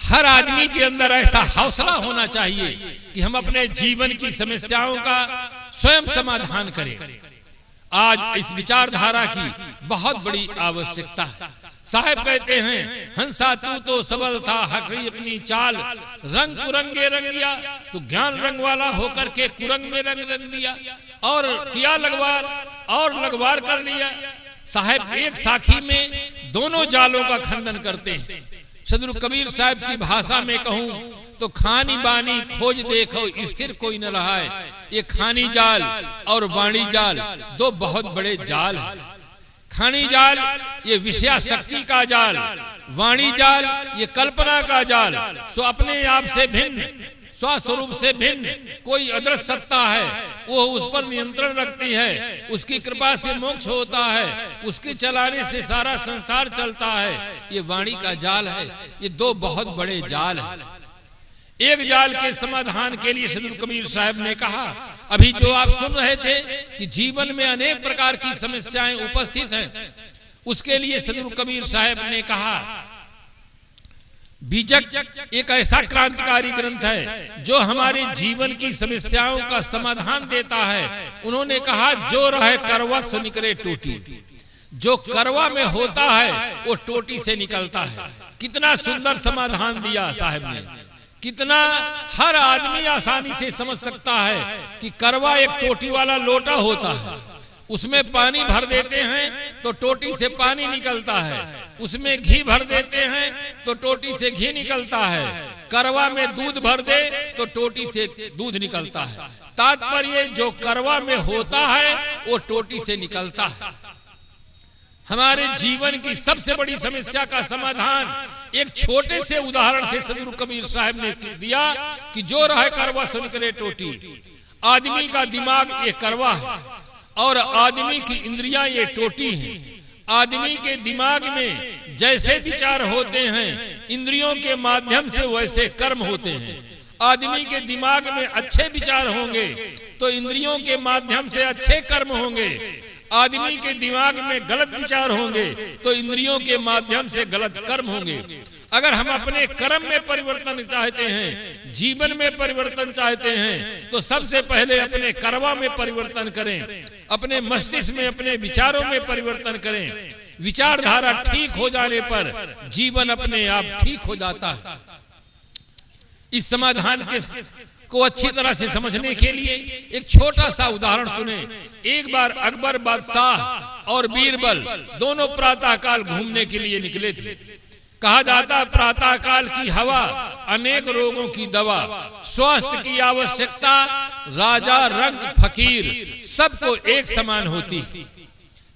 हर आदमी के अंदर ऐसा हौसला होना चाहिए कि हम अपने जीवन की समस्याओं का स्वयं समाधान करें। आज इस विचारधारा की बहुत बड़ी आवश्यकता है। साहब कहते हैं, हंसा तू तो सबल था, हकरी अपनी चाल, रंग कुरंगे रंग लिया, तो ज्ञान रंग वाला होकर के कुरंग में रंग लिया, और किया लगवार और लगवार कर लिया। साहब एक साखी में दोनों जालों का खंडन करते हैं। सदगुरु कबीर साहब की भाषा में कहूं तो खानी बानी खोज देखो स्थिर कोई न रहा है। ये खानी जाल और वाणी जाल दो बहुत बड़े जाल है। खानी जाल ये विषया शक्ति का जाल, वाणी जाल ये कल्पना का जाल। सो अपने आप से भिन्न, स्वस्वरूप से भिन्न कोई अदृश्य सत्ता है, वो उस पर नियंत्रण रखती है, उसकी कृपा से मोक्ष होता है, उसके चलाने से सारा संसार चलता है। ये वाणी का जाल है। ये दो बहुत बड़े जाल है। एक जाल के समाधान के लिए सदगुरु कबीर साहब ने कहा, अभी जो आप सुन रहे थे कि जीवन में अनेक प्रकार की समस्याएं उपस्थित हैं, उसके लिए सदगुरु कबीर साहब ने कहा, बीजक एक ऐसा क्रांतिकारी ग्रंथ है जो हमारे जीवन की समस्याओं का समाधान देता है। उन्होंने कहा, जो रहे करवा सो निकले टोटी। जो करवा में होता है वो टोटी से निकलता है। कितना सुंदर समाधान दिया साहब ने। कितना हर आदमी आसानी से समझ सकता है कि करवा एक टोटी वाला लोटा होता है, उसमें पानी भर देते हैं तो टोटी से पानी निकलता है, उसमें घी भर देते हैं तो टोटी से घी निकलता है, करवा में दूध भर दे तो टोटी से दूध निकलता है। तात्पर्य जो करवा में होता है वो टोटी से निकलता है। हमारे जीवन की सबसे बड़ी समस्या का समाधान एक छोटे से उदाहरण से सदगुरु कबीर साहब ने दिया कि जो रहे करवा सो निकले टोटी। आदमी का दिमाग ये करवा है और आदमी की इंद्रियां ये टोटी हैं। आदमी के दिमाग में जैसे विचार होते हैं, इंद्रियों के माध्यम से वैसे कर्म होते हैं। आदमी के दिमाग में अच्छे विचार होंगे तो इंद्रियों के माध्यम से अच्छे कर्म होंगे। आदमी के दिमाग में गलत विचार होंगे तो इंद्रियों के माध्यम से गलत कर्म होंगे। अगर हम अपने कर्म में परिवर्तन चाहते हैं, जीवन में परिवर्तन चाहते हैं, तो सबसे पहले अपने करवा में परिवर्तन करें, अपने मस्तिष्क में, अपने विचारों में परिवर्तन करें। विचारधारा ठीक हो जाने पर जीवन अपने आप ठीक हो जाता है। इस समाधान को अच्छी तरह से समझने के लिए एक छोटा सा उदाहरण सुने। एक बार अकबर बादशाह और बीरबल दोनों प्रातः काल घूमने के लिए निकले थे। कहा जाता प्रातः काल की हवा अनेक रोगों की दवा, स्वास्थ्य की आवश्यकता राजा रंग फकीर सबको एक समान होती,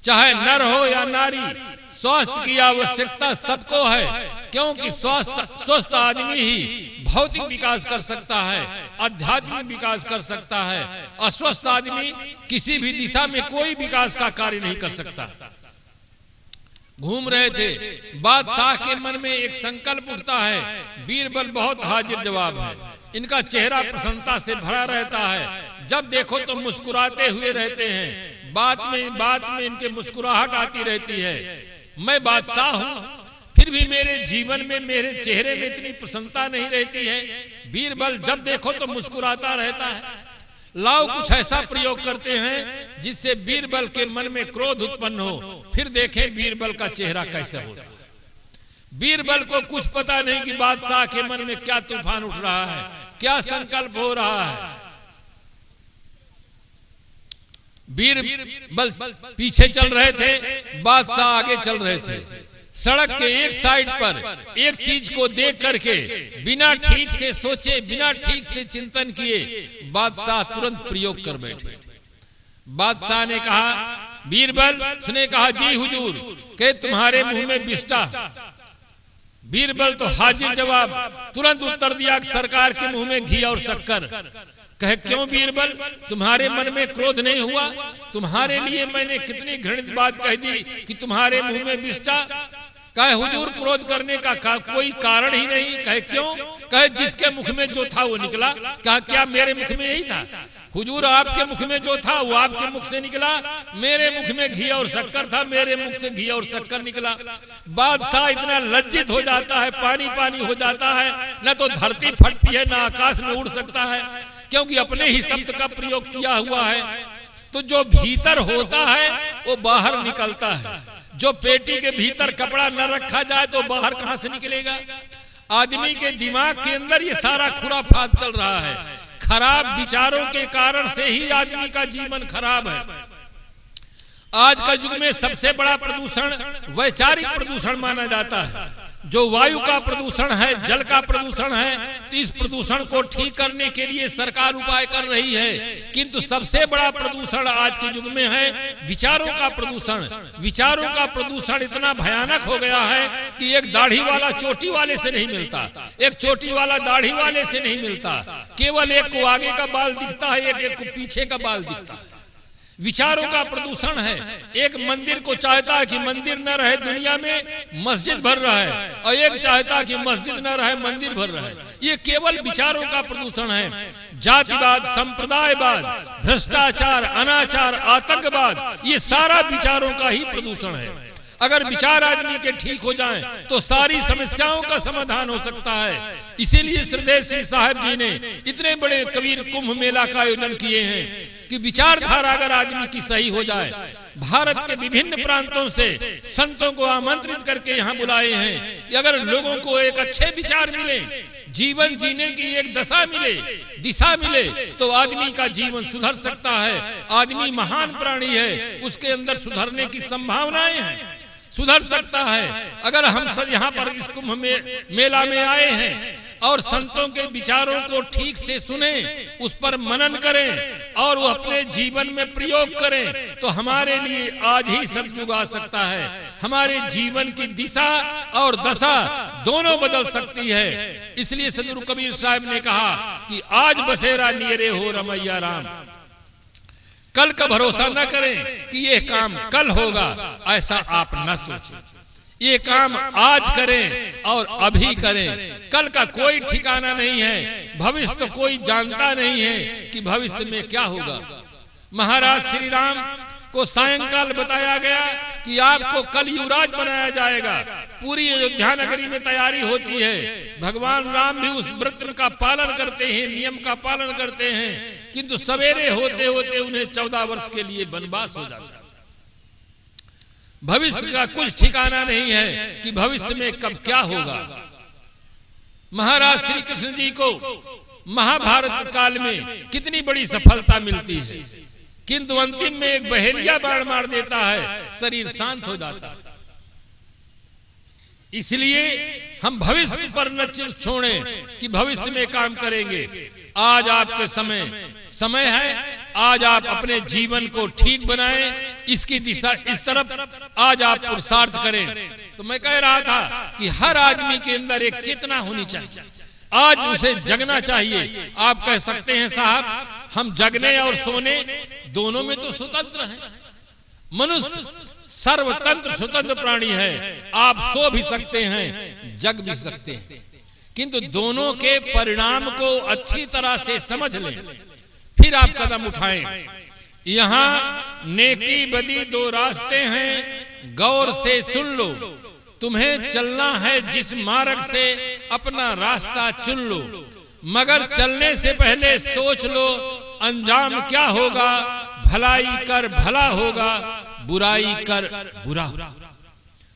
चाहे नर हो या नारी। स्वास्थ्य की आवश्यकता सबको है, क्योंकि स्वस्थ आदमी ही भौतिक विकास कर सकता है, आध्यात्मिक विकास कर सकता है। अस्वस्थ आदमी किसी भी दिशा में कोई विकास का कार्य नहीं कर सकता। घूम रहे थे, बादशाह के मन में एक संकल्प उठता है। बीरबल बहुत हाजिर जवाब है, इनका चेहरा प्रसन्नता से भरा रहता है। जब देखो तो मुस्कुराते हुए रहते हैं, बात में इनके मुस्कुराहट आती रहती है। मैं बादशाह हूं, फिर भी मेरे जीवन में, मेरे चेहरे में इतनी प्रसन्नता नहीं रहती है। बीरबल जब देखो तो मुस्कुराता रहता है। लाओ कुछ ऐसा प्रयोग करते हैं जिससे बीरबल के मन में क्रोध उत्पन्न हो, फिर देखें बीरबल का चेहरा कैसे होता है। बीरबल को कुछ पता नहीं कि बादशाह के मन में क्या तूफान उठ रहा है, क्या संकल्प हो रहा है। बीरबल पीछे चल रहे थे, बादशाह आगे चल रहे थे। सड़क के एक साइड पर एक चीज को देख करके बिना ठीक से सोचे, बिना ठीक से चिंतन किए बादशाह तुरंत प्रयोग कर बैठे। बादशाह ने कहा, बीरबल, उसने कहा, जी हुजूर, के तुम्हारे मुंह में बिष्टा। बीरबल तो हाजिर जवाब, तुरंत उत्तर दिया, सरकार के मुंह में घी और शक्कर। कहे, क्यों बीरबल, तुम्हारे मन में क्रोध नहीं हुआ? तुम्हारे लिए मैंने कितनी घृणित बात कह दी कि तुम्हारे मुंह में बिष्टा। कहे, हुजूर, क्रोध करने का कोई कारण ही नहीं। कहे, क्यों? कहे, जिसके मुख में जो था वो निकला। कहा, क्या मेरे मुख में यही था? हुजूर आपके मुख में जो था वो आपके मुख से निकला, मेरे मुख में घी और शक्कर था, मेरे मुख से घी और शक्कर निकला। बादशाह इतना लज्जित हो जाता है, पानी पानी हो जाता है, न तो धरती फटती है, न आकाश में उड़ सकता है, क्योंकि अपने ही शब्द का प्रयोग किया हुआ है। तो जो भीतर होता है वो बाहर निकलता है। जो पेटी के भीतर कपड़ा न रखा जाए तो बाहर कहां से निकलेगा? आदमी के दिमाग के अंदर ये सारा खुराफात चल रहा है। खराब विचारों के कारण से ही आदमी का जीवन खराब है। आज का युग में सबसे बड़ा प्रदूषण वैचारिक प्रदूषण माना जाता है। जो वायु का प्रदूषण है, जल का प्रदूषण है, तो इस प्रदूषण को ठीक करने के लिए सरकार उपाय कर रही है। किंतु सबसे बड़ा प्रदूषण आज के युग में है विचारों का प्रदूषण। विचारों का प्रदूषण इतना भयानक हो गया है कि एक दाढ़ी वाला चोटी वाले से नहीं मिलता, एक चोटी वाला दाढ़ी वाले से नहीं मिलता। केवल एक को आगे का बाल दिखता है, एक को पीछे का बाल दिखता है। विचारों का प्रदूषण है। एक मंदिर को चाहता है कि मंदिर न रहे, दुनिया में मस्जिद भर रहा है, और एक चाहता है कि मस्जिद न रहे, मंदिर भर रहा है। ये केवल विचारों का प्रदूषण है। जातिवाद, संप्रदायवाद, भ्रष्टाचार, अनाचार, आतंकवाद, ये सारा विचारों का ही प्रदूषण है। अगर विचार आदमी के ठीक हो जाएं, तो सारी समस्याओं का समाधान हो सकता है। इसीलिए श्रीदेव श्री साहब जी ने इतने बड़े कबीर कुंभ मेला का आयोजन किए हैं कि विचारधारा अगर आदमी की सही हो जाए। भारत के विभिन्न प्रांतों से संतों को आमंत्रित करके यहाँ बुलाए हैं कि अगर लोगों को एक अच्छे विचार मिले, जीवन जीने की एक दशा मिले, दिशा मिले, तो आदमी का जीवन सुधर सकता है। आदमी महान प्राणी है, उसके अंदर सुधरने की संभावनाएं हैं, सुधर सकता है। अगर हम सब यहाँ पर इस कुंभ मेला में आए हैं और संतों के विचारों को ठीक से सुने, उस पर मनन करें और वो अपने जीवन में प्रयोग करें, तो हमारे लिए आज ही सतयुग आ सकता है। हमारे जीवन की दिशा और दशा दोनों बदल सकती है। इसलिए सदगुरु कबीर साहब ने कहा कि आज बसेरा नियरे हो रमैया राम। कल का भरोसा न करें कि ये काम कल होगा, ऐसा आप न सोचें। ये काम आज करें और अभी करें। कल का कोई ठिकाना नहीं है, भविष्य तो कोई जानता नहीं है कि भविष्य में क्या होगा। महाराज श्री राम को सायंकाल बताया गया कि आपको कल युवराज बनाया जाएगा। पूरी अयोध्या नगरी में तैयारी होती है। भगवान राम भी उस व्रत का पालन करते हैं, नियम का पालन करते हैं, किंतु सवेरे होते होते उन्हें 14 वर्ष के लिए वनवास हो जाता है। भविष्य का कुछ ठिकाना नहीं है कि भविष्य में कब क्या होगा। महाराज श्री कृष्ण जी को महाभारत काल में कितनी बड़ी सफलता मिलती है, किंतु अंतिम में एक बहेलिया बाण मार देता है, शरीर शांत हो जाता है। इसलिए हम भविष्य पर न छोड़ें कि भविष्य में काम करेंगे। आज आपके समय है, आज आप अपने जीवन को ठीक बनाएं, इसकी दिशा इस तरफ आज आप पुरुषार्थ करें। तो मैं कह रहा था कि हर आदमी के अंदर एक चेतना होनी चाहिए, आज उसे जगना चाहिए। आप कह सकते हैं साहब हम जगने और सोने दोनों में तो स्वतंत्र हैं। मनुष्य सर्वतंत्र स्वतंत्र प्राणी है। आप सो भी सकते हैं, जग भी सकते हैं, किंतु दोनों के परिणाम को अच्छी तरह से समझ लें, फिर आप कदम उठाएं। यहाँ नेकी बदी दो रास्ते हैं, गौर से सुन लो। तुम्हें चलना है जिस मार्ग से, अपना रास्ता चुन लो। मगर चलने से पहले सोच लो अंजाम क्या होगा। भलाई कर भला होगा, बुराई कर बुरा।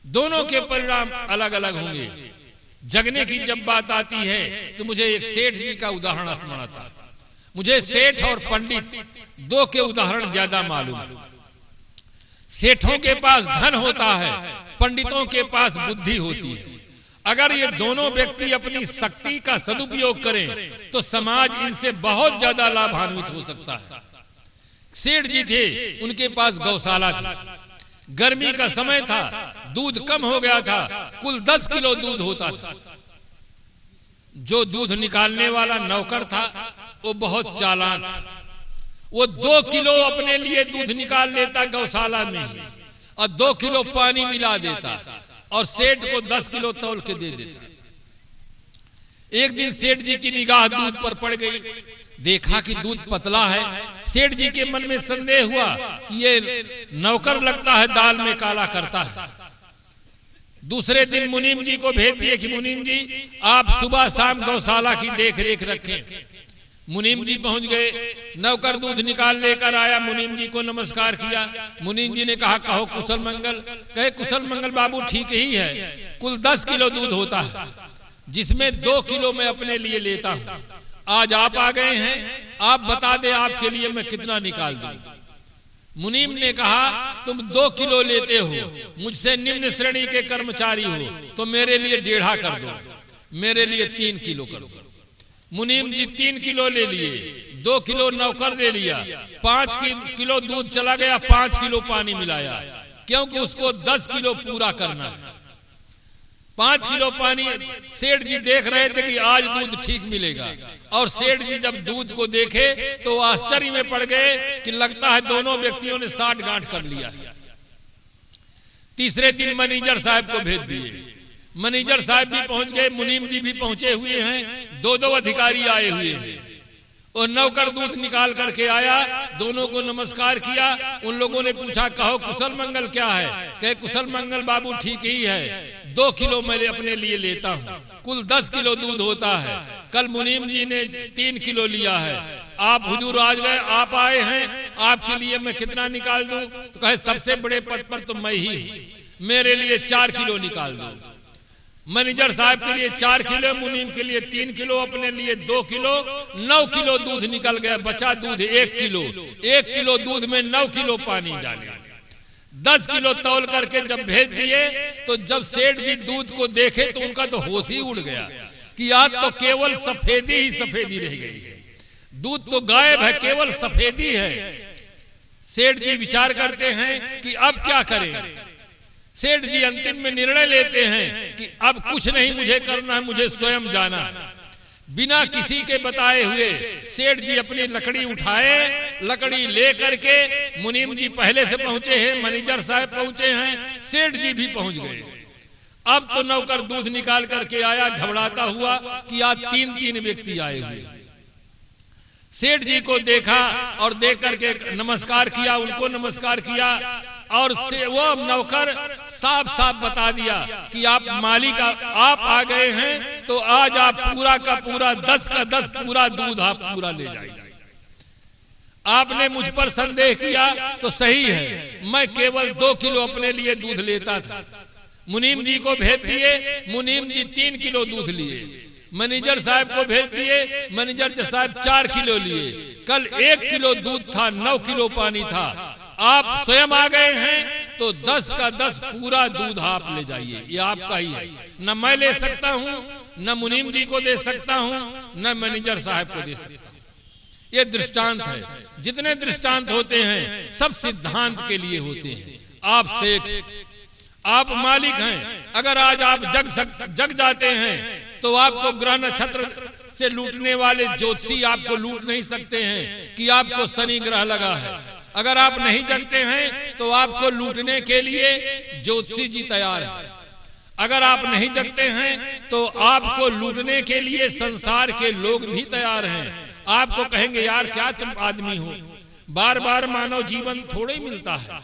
दोनों के परिणाम अलग अलग होंगे। जगने की जब बात आती है तो मुझे एक सेठ जी का उदाहरण स्मरण आता है। मुझे सेठ और पंडित दो के उदाहरण ज्यादा मालूम है। सेठों के पास धन होता है, पंडितों के पास बुद्धि होती है। अगर ये दोनों व्यक्ति अपनी शक्ति का सदुपयोग करें तो समाज इनसे बहुत ज्यादा लाभान्वित हो सकता है। सेठ जी थे, उनके पास गौशाला थी। गर्मी का समय था, दूध कम हो गया था, कुल 10 किलो दूध होता था। जो दूध निकालने वाला नौकर था वो बहुत चालाक था। वो 2 किलो अपने लिए दूध निकाल लेता गौशाला में ही, और 2 किलो पानी मिला देता और सेठ को 10 किलो तौल के दे देता। एक दिन सेठ जी की निगाह दूध पर पड़ गई। देखा कि दूध पतला है। सेठ जी के मन में संदेह हुआ कि ये नौकर लगता है दाल में काला करता है। दूसरे दिन मुनीम जी को भेज दिए कि मुनीम जी आप सुबह शाम गौशाला की देख रेख रखें। मुनीम जी पहुंच गए, नौकर दूध निकाल लेकर आया, मुनीम जी को नमस्कार किया। मुनीम जी ने कहा कहो कुशल मंगल। कहे कुशल मंगल बाबू ठीक ही है, कुल 10 किलो दूध होता है जिसमें 2 किलो मैं अपने लिए लेता हूं। आज आप आ गए हैं, आप बता दें आपके लिए मैं कितना निकाल दूं। मुनीम ने कहा तुम 2 किलो लेते हो, मुझसे निम्न श्रेणी के कर्मचारी हो, तो मेरे लिए 1.5 कर दो, मेरे लिए 3 किलो कर दो। मुनीम जी 3 किलो ले लिए, 2 किलो नौकर ले लिया, 5 किलो दूध चला गया, 5 किलो पानी मिलाया, क्योंकि उसको 10 किलो पूरा करना है। 5 किलो पानी सेठ जी देख रहे थे कि आज दूध ठीक मिलेगा, और सेठ जी जब दूध को देखे तो आश्चर्य में पड़ गए कि लगता है दोनों व्यक्तियों ने 60 गांठ कर लिया। तीसरे दिन मैनेजर साहब को भेज दिए, मैनेजर साहब भी पहुंच गए, मुनीम जी भी पहुंचे हुए हैं, 2 अधिकारी आए हुए हैं। और नौकर दूध निकाल करके आया, दोनों को नमस्कार किया। उन लोगों ने पूछा कहो कुशल मंगल क्या है। कहे कुशल मंगल बाबू ठीक ही है, 2 किलो मैं अपने लिए लेता हूँ, कुल 10 किलो दूध होता है। कल मुनीम जी ने 3 किलो लिया है, आप हुजूर आज गए, आप आए हैं, आपके लिए मैं कितना निकाल दूं। तो कहे सबसे बड़े पद पर तो मैं ही हूं, मेरे लिए 4 किलो निकाल दो। मैनेजर साहब के लिए 4 किलो, मुनीम के लिए 3 किलो, अपने लिए 2 किलो, 9 किलो दूध निकल गया। बचा दूध 1 किलो। 1 किलो दूध में 9 किलो पानी डाले, 10 किलो तौल करके जब भेज दिए, तो जब सेठ जी दूध को देखे तो उनका तो होश ही उड़ गया कि आज तो केवल सफेदी ही सफेदी रह गई है, दूध तो गायब है, केवल सफेदी है। सेठ जी विचार करते हैं कि अब क्या करें। सेठ जी अंतिम में निर्णय लेते हैं कि अब कुछ नहीं मुझे करना है, मुझे स्वयं जाना। बिना किसी के बताए हुए सेठ जी अपनी लकड़ी उठाए, लकड़ी ले करके मुनीम जी पहले से पहुंचे हैं, मैनेजर साहब पहुंचे हैं, सेठ जी भी पहुंच गए। अब तो नौकर दूध निकाल करके आया घबराता हुआ कि आज 3 व्यक्ति आए हुए। सेठ जी को देखा और देख करके नमस्कार किया, उनको नमस्कार किया, और वो नौकर साफ साफ बता दिया कि आप मालिक आप आ गए हैं, तो आज आप पूरा का पूरा 10 का 10 पूरा दूध आप पूरा ले जाइए। आपने मुझ पर संदेह किया तो सही है, मैं केवल 2 किलो अपने लिए दूध लेता था। मुनीम जी को भेज दिए, मुनीम जी 3 किलो दूध लिए। मैनेजर साहब को भेज दिए, मैनेजर साहब 4 किलो लिए। कल 1 किलो दूध था, 9 किलो पानी था। आप स्वयं आ गए हैं तो 10 का 10 पूरा दूध आप ले जाइए, ये आपका ही है। न मैं ले सकता हूं, न मुनीम जी को दे सकता हूं, न मैनेजर साहब को दे सकता हूं। ये दृष्टांत है। जितने दृष्टांत होते हैं सब सिद्धांत के लिए होते हैं। आप सेठ, आप मालिक हैं। अगर आज आप जग जाते हैं तो आपको ग्रह नक्षत्र से लूटने वाले ज्योतिषी आपको लूट नहीं सकते हैं कि आपको शनि ग्रह लगा है। अगर आप नहीं जगते हैं तो आपको लूटने के लिए ज्योतिषी जी तैयार है। अगर आप नहीं जगते हैं तो आपको लूटने के लिए संसार के लोग भी तैयार हैं। आपको कहेंगे यार क्या तुम आदमी हो, बार बार मानव जीवन थोड़े ही मिलता है।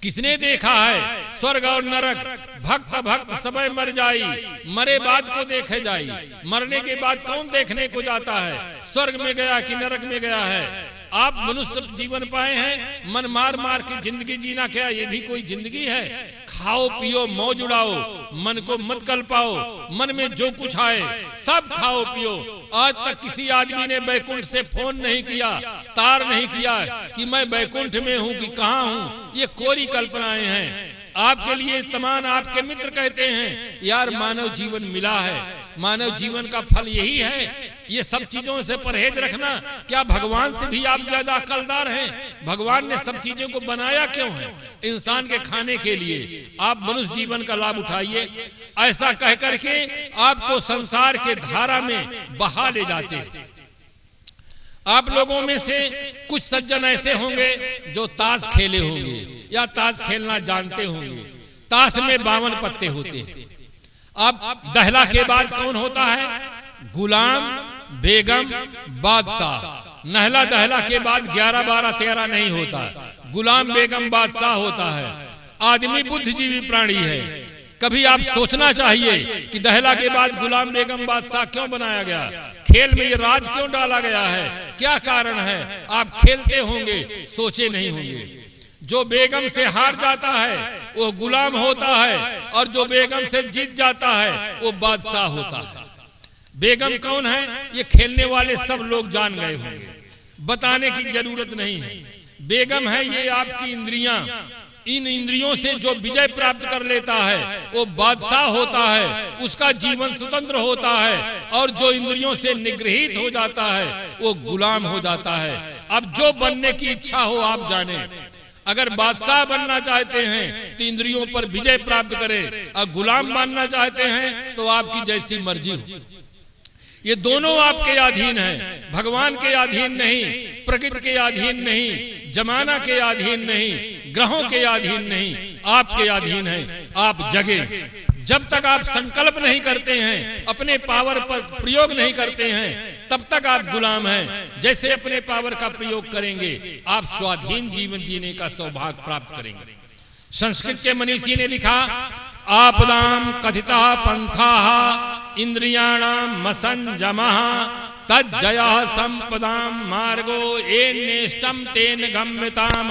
किसने देखा है स्वर्ग और नरक, भक्त भक्त सबे मर जाई, मरे बाद को देखे जाई। मरने के बाद कौन देखने को जाता है, स्वर्ग में गया कि नरक में गया है। आप मनुष्य जीवन पाए हैं, मन मार मार के जिंदगी जीना क्या ये भी कोई जिंदगी है? खाओ पियो मौज उड़ाओ, मन को मत कल्पाओ, मन में जो कुछ आए सब खाओ पियो। आज तक किसी आदमी ने बैकुंठ से फोन नहीं किया, तार नहीं किया कि मैं बैकुंठ में हूँ कि कहाँ हूँ। ये कोरी कल्पनाएं हैं। आपके लिए तमाम आपके मित्र कहते हैं यार मानव जीवन मिला है, मानव जीवन का फल यही है। ये सब चीजों से परहेज रखना। क्या भगवान से भी आप ज्यादा अकलदार हैं? भगवान ने सब चीजों को बनाया क्यों है? इंसान के खाने के लिए। आप मनुष्य जीवन का लाभ उठाइए। ऐसा कह करके आपको संसार के धारा में बहा ले जाते हैं। आप लोगों में से कुछ सज्जन ऐसे होंगे जो ताश खेले होंगे या ताश खेलना जानते होंगे। ताश में 52 पत्ते होते हैं। अब दहला के बाद कौन होता है? गुलाम, बेगम, बादशाह। नहला दहला के बाद 11, 12, 13 नहीं होता। गुलाम, बेगम, बादशाह होता है। आदमी बुद्धिजीवी प्राणी है। कभी आप सोचना चाहिए कि दहला के बाद गुलाम, बेगम, बादशाह क्यों बनाया गया? खेल में ये राज क्यों डाला गया है? क्या कारण है? आप खेलते होंगे, सोचे नहीं होंगे। जो बेगम से हार जाता है वो गुलाम होता है, और जो बेगम से जीत जाता है वो बादशाह होता है। बेगम कौन है ये खेलने वाले सब लोग जान गए होंगे, बताने की जरूरत नहीं है। बेगम है ये आपकी इंद्रियां। इन इंद्रियों से जो विजय प्राप्त कर लेता है वो बादशाह होता है, उसका जीवन स्वतंत्र होता है। और जो इंद्रियों से निगृहित हो जाता है वो गुलाम हो जाता है। अब जो बनने की इच्छा हो आप जाने। अगर बादशाह बनना चाहते हैं तो इंद्रियों पर विजय प्राप्त करें, और गुलाम बनना चाहते हैं तो आपकी जैसी मर्जी हो। ये दोनों आपके अधीन हैं, भगवान के अधीन नहीं, प्रकृति के अधीन नहीं, जमाना के अधीन नहीं, ग्रहों के अधीन नहीं, आपके अधीन है। आप जगे। जब तक आप संकल्प नहीं करते हैं, अपने पावर पर प्रयोग नहीं करते हैं, तब तक आप गुलाम हैं। जैसे अपने पावर का प्रयोग करेंगे आप स्वाधीन जीवन जीने का सौभाग्य प्राप्त करेंगे। संस्कृत के मनीषी ने लिखा, आपदाम कथिता पंथा इंद्रियाणाम मसंजमः तज्जयः संपदाम मार्गो येनेष्टम तेन गम्यताम।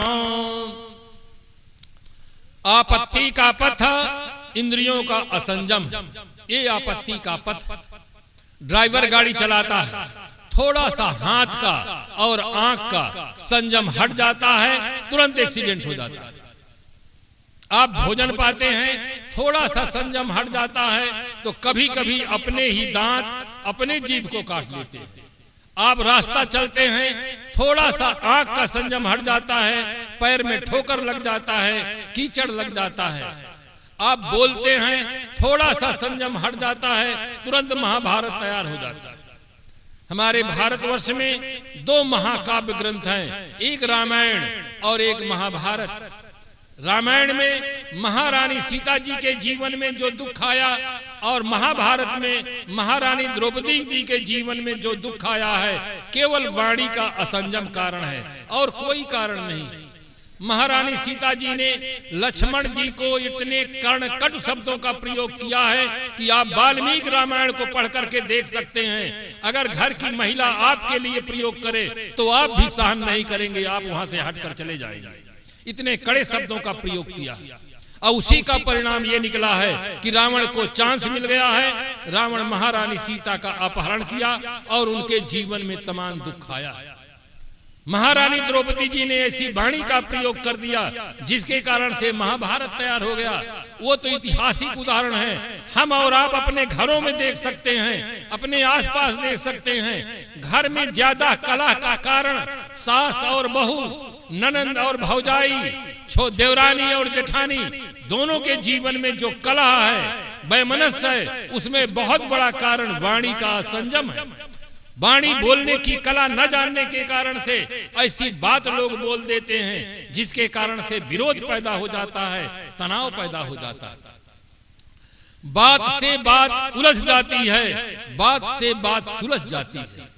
आपत्ति का पथ इंद्रियों का असंजम, ये आपत्ति का पथ। ड्राइवर गाड़ी चलाता है, थोड़ा सा हाथ का और आंख का संयम हट जाता है, तुरंत एक्सीडेंट हो जाता है। आप भोजन पाते हैं, थोड़ा सा संयम हट जाता है तो कभी कभी अपने ही दांत अपने जीभ को काट लेते हैं। आप रास्ता चलते हैं, थोड़ा सा आंख का संयम हट जाता है, पैर में ठोकर लग जाता है, कीचड़ लग जाता है। आप बोलते हैं, थोड़ा सा संयम हट जाता है, तुरंत महाभारत तैयार हो जाता है। हमारे भारतवर्ष में 2 महाकाव्य ग्रंथ हैं, एक रामायण और एक महाभारत। रामायण में महारानी सीता जी के जीवन में जो दुख आया, और महाभारत में महारानी द्रौपदी जी के जीवन में जो दुख आया है, केवल वाणी का असंयम कारण है और कोई कारण नहीं। महारानी सीता जी ने लक्ष्मण जी को इतने कर्णकट शब्दों का प्रयोग किया है कि आप वाल्मीकि रामायण को पढ़ करके देख सकते हैं। अगर घर की महिला आपके लिए प्रयोग करे तो आप भी सहन नहीं करेंगे, आप वहां से हटकर चले जाएंगे। इतने कड़े शब्दों का प्रयोग किया, और उसी का परिणाम ये निकला है कि रावण को चांस मिल गया है। रावण महारानी सीता का अपहरण किया और उनके जीवन में तमाम दुख आया। महारानी द्रौपदी जी ने ऐसी वाणी का प्रयोग कर दिया जिसके कारण से महाभारत तैयार हो गया। वो तो ऐतिहासिक उदाहरण है, हम और आप अपने घरों में देख सकते हैं, अपने आसपास देख सकते हैं। घर में ज्यादा कलह का कारण सास और बहू, ननंद और भौजाई, देवरानी और जेठानी, दोनों के जीवन में जो कलह है, वैमनस्य है, उसमें बहुत बड़ा कारण वाणी का असंयम है। वाणी बोलने की कला न जानने के कारण से ऐसी बात लोग बोल देते हैं जिसके कारण से विरोध पैदा हो जाता है, तनाव पैदा हो जाता है। बात से बात उलझ जाती है, बात से बात सुलझ जाती है,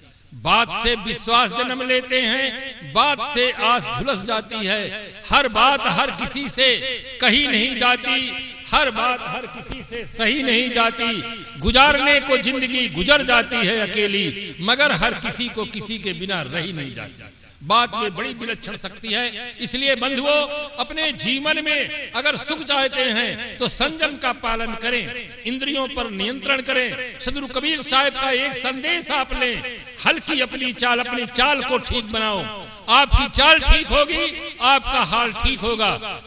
बात से विश्वास जन्म लेते हैं, बात से आस झुलस जाती है। हर बात हर किसी से कही नहीं जाती, हर बात हर किसी से सही नहीं जाती। गुजारने को जिंदगी गुजर जाती है अकेली, मगर हर किसी को किसी के बिना रही नहीं जाती। बात में बड़ी विलक्षण शक्ति है। इसलिए बंधुओं, अपने जीवन में अगर सुख चाहते हैं तो संयम का पालन करें, इंद्रियों पर नियंत्रण करें। सदगुरु कबीर साहब का एक संदेश आप लें, हल्की अपनी चाल को ठीक बनाओ। आपकी चाल ठीक होगी, आपका हाल ठीक होगा।